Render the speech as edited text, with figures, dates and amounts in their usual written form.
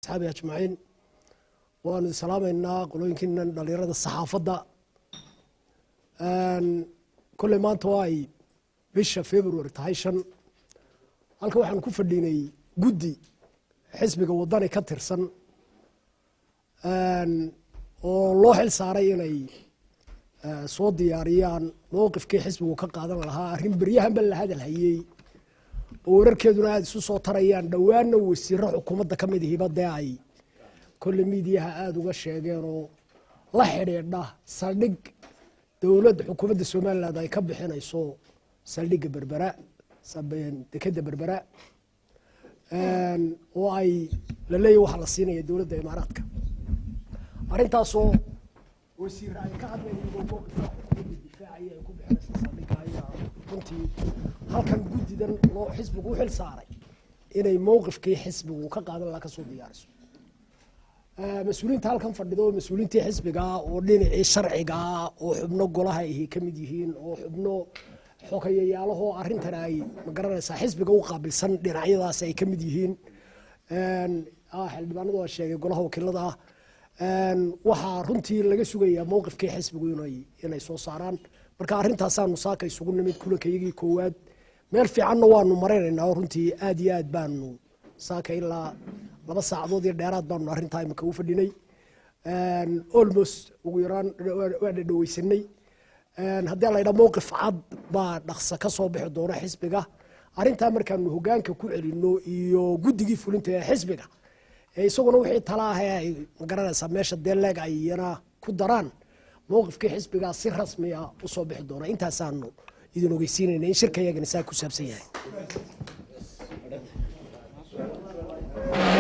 أصحابي أجمعين وأنا سلامنا قولين كنا دليرة الصحافة كل ما أنتواي بيش فبراير تهايشن halka waxaan ku fadhiinay guddi xisbiga wadani ka tirsan oo loo xil saaray inay soo diyaariyaan mowqifkii xisbigu ka qaadan lahaa arrin baryahanba la hadal hayay oo wararkeeduna aad isu soo tarayaan dhawaanna wasiirro xukuumadda ka mid hibadee ay kolle miidiyaha aad uga sheegeen oo la xidhiidha saldhig dowladda xukuumadda somaliland ay ka bixinayso saldhigga berbera dekeda berbera oo ay la leeyahay waxa la siinaya dowladda imaaraadka arrintaasoo wasiirra ay ka hadlayeen mowqifka xukuumadda difaacaya ay ku bixinayso saldhigga ayaa runtii halkan guddidan loo xisbigu u xil saaray inay mowqifkii xisbigu ka qaadan lahaa ka soo diyaariso mas-uuliyiinta halkan fadhido mas-uuliyiintii xisbiga oo dhinacii sharciga oo xubno golaha ay ka mid yihiin oo xubno xogayayaalahoo arrintan ay magaranaysaa xisbiga u qaabilsan dhinacyadaas ay ka mid yihiin xildhibaanadu waa sheegay golaha wakiilada waxaa runtii laga sugayaa mowqifkii xisbigu inay soo saaraan marka arrintaasaanu saaka isugu nimid kulankayagii koowaad meel fiicanna waanu maraynaynaa oo runtii aad iyo aad baanu saaka ilaa 2 saacadood iyo dheeraad baanu arrintaa imika u fadhinay almost ugu yaraan waa dhawaysanay haddii la yidhaha mowqif cad baa dhaqso ka soo bixi doona xisbiga arrintaa markaanu hoggaanka ku celino iyo guddigii fulinta ee xisbiga isaguna wixii tala ah ee ay magaranaysaa meesha deeleeg ay iyana ku daraan mowqifkii xisbigaa si rasmi ah u soo bixi doona intaasaanu idin ogeysiinayna in shirkayagana saa ku saabsan yahay